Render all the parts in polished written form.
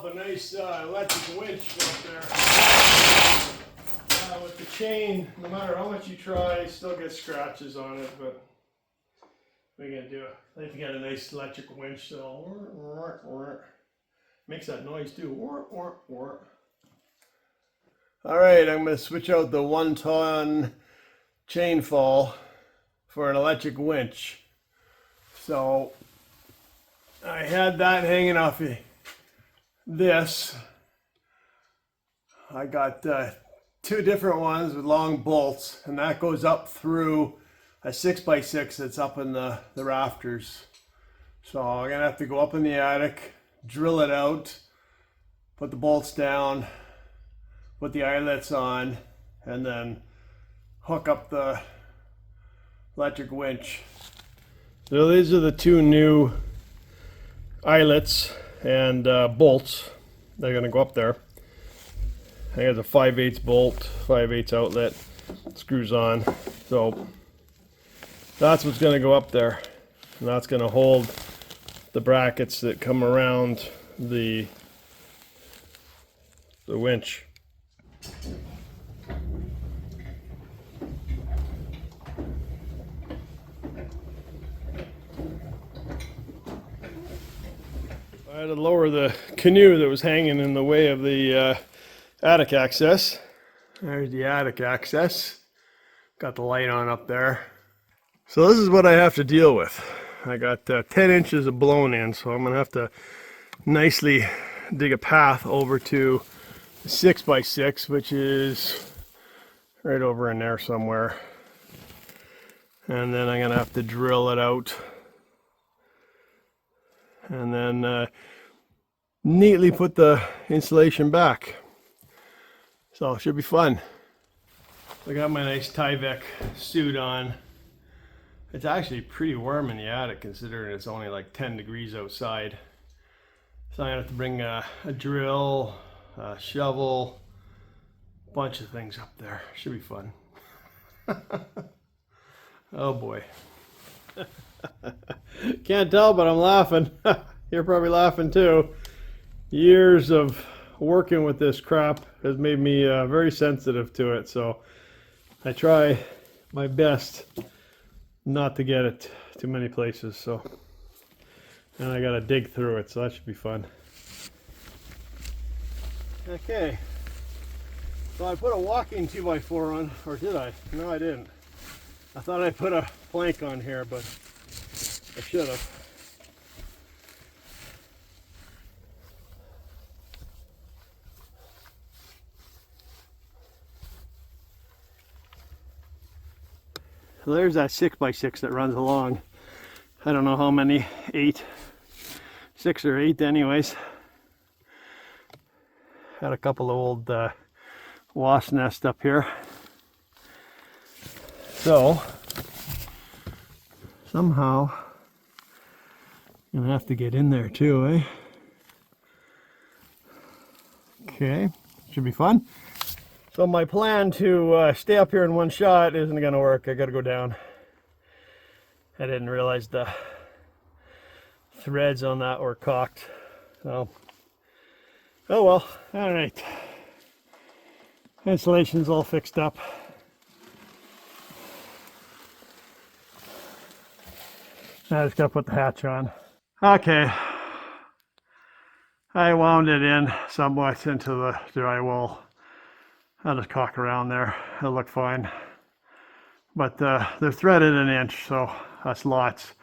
myself a nice electric winch up there. With the chain, no matter how much you try, you still get scratches on it, but what are you gonna do? I like to get a nice electric winch, so makes that noise too. Alright, I'm gonna switch out the 1-ton chain fall for an electric winch. So I had that hanging off of this. I got 2 different ones with long bolts, and that goes up through a 6x6 that's up in the rafters. So I'm gonna have to go up in the attic, drill it out, put the bolts down, put the eyelets on, and then hook up the electric winch. So these are the 2 new eyelets and bolts. They're gonna go up there. I got a 5/8 bolt, 5/8 outlet, screws on. So that's what's gonna go up there. And that's gonna hold the brackets that come around the winch. I had to lower the canoe that was hanging in the way of the attic access. There's the attic access. Got the light on up there. So this is what I have to deal with. I got 10 inches of blown in, so I'm gonna have to nicely dig a path over to the 6x6, which is right over in there somewhere. And then I'm gonna have to drill it out. And then neatly put the insulation back. So it should be fun. I got my nice Tyvek suit on. It's actually pretty warm in the attic considering it's only like 10 degrees outside. So I'm gonna have to bring a drill, a shovel, a bunch of things up there. Should be fun. Oh boy. Can't tell, but I'm laughing. You're probably laughing too. Years of working with this crap has made me very sensitive to it, so I try my best not to get it too many places. So, and I gotta dig through it, so that should be fun. Okay, so I put a walking 2x4 on, or did I? No, I didn't. I thought I put a plank on here, but I should have. So there's that 6x6 that runs along. I don't know how many, 6 or 8 anyways. Had a couple of old wasp nests up here. So somehow I'm gonna have to get in there too, eh? Okay, should be fun. So my plan to stay up here in one shot isn't gonna work. I gotta go down. I didn't realize the threads on that were cocked. So, oh well, all right. Insulation's all fixed up. I just gotta put the hatch on. Okay. I wound it in somewhat into the drywall. I'll just caulk around there. It'll look fine. But they're threaded 1 inch, so that's lots.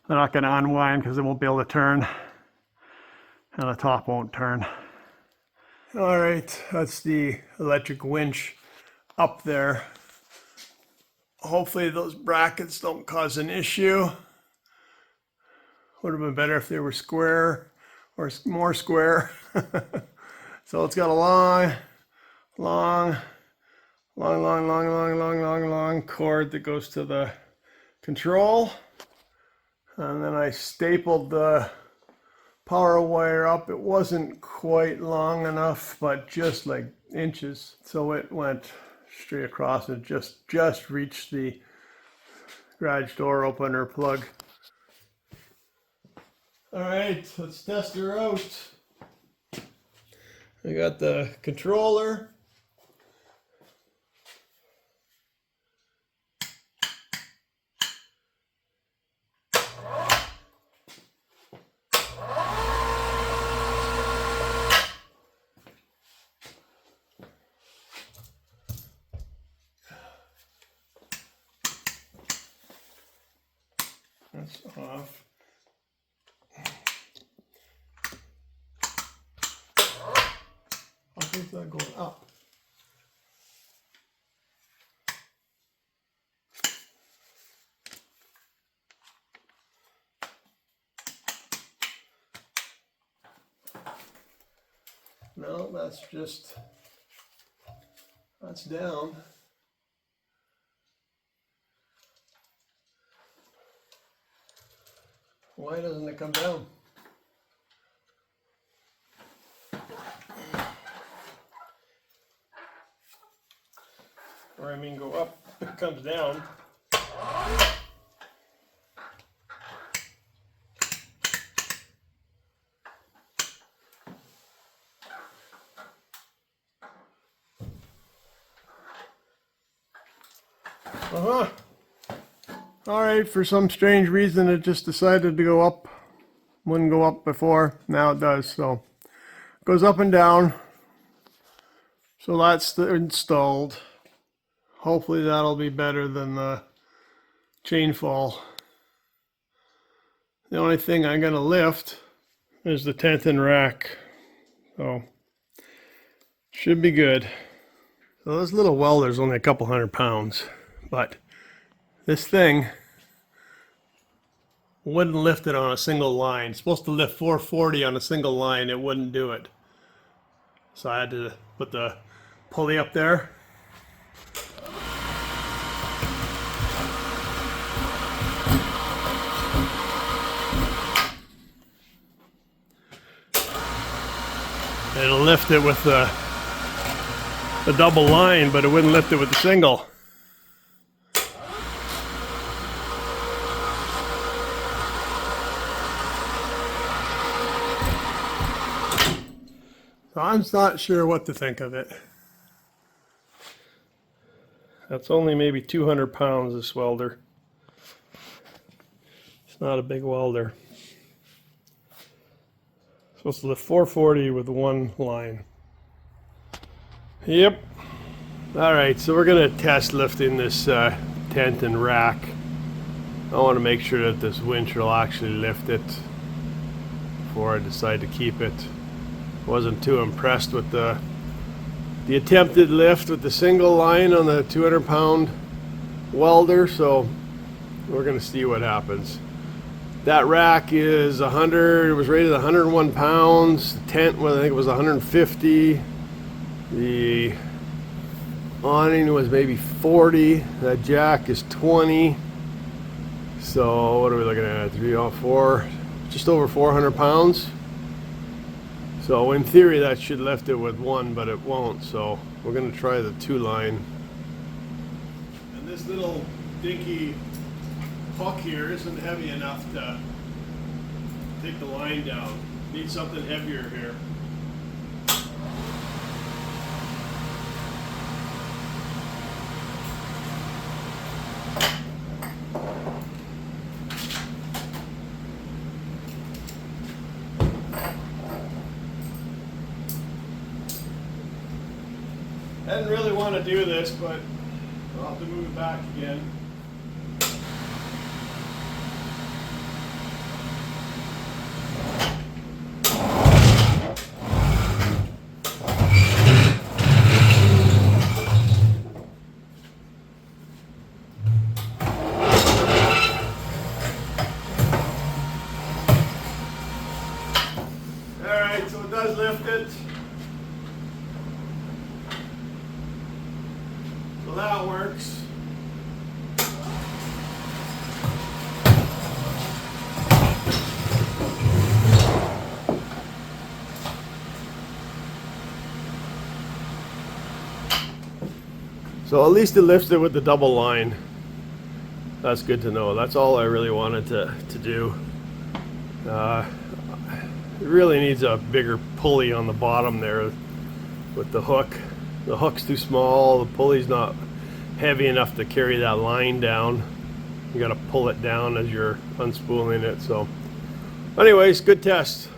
They're not gonna unwind because they won't be able to turn. And the top won't turn. All right, that's the electric winch up there. Hopefully those brackets don't cause an issue. Would have been better if they were square or more square. So it's got a long cord that goes to the control. And then I stapled the power wire up. It wasn't quite long enough, but just like inches. So it went straight across and just reached the garage door opener plug. All right, let's test her out. I got the controller. That's off. I think that going up. No, that's down. Why doesn't it come down? Or I mean go up, it comes down. Alright, for some strange reason it just decided to go up. Wouldn't go up before, now it does, so it goes up and down. So that's installed. Hopefully that'll be better than the chain fall. The only thing I'm gonna lift is the tension rack. So should be good. So this little welder's only a couple £100, but this thing wouldn't lift it on a single line. It's supposed to lift 440 on a single line. It wouldn't do it. So I had to put the pulley up there. It'll lift it with the double line, but it wouldn't lift it with the single. So I'm not sure what to think of it. That's only maybe 200 pounds, this welder. It's not a big welder. Supposed to lift 440 with one line. Yep. Alright, so we're going to test lifting this tent and rack. I want to make sure that this winch will actually lift it before I decide to keep it. Wasn't too impressed with the attempted lift with the single line on the 200-pound welder, so we're going to see what happens. That rack is 100, it was rated 101 pounds. The tent, well, I think it was 150. The awning was maybe 40. That jack is 20. So what are we looking at? 3, 4, just over 400 pounds. So in theory that should lift it with one, but it won't. So we're going to try the 2-line. And this little dinky hook here isn't heavy enough to take the line down. Need something heavier here. I didn't really want to do this, but I'll have to move it back again. Alright, so it does lift it. So that works. So at least it lifts it with the double line. That's good to know. That's all I really wanted to do. It really needs a bigger pulley on the bottom there. with the hook. The hook's too small, the pulley's not heavy enough to carry that line down. You got to pull it down as you're unspooling it. So anyways, good test.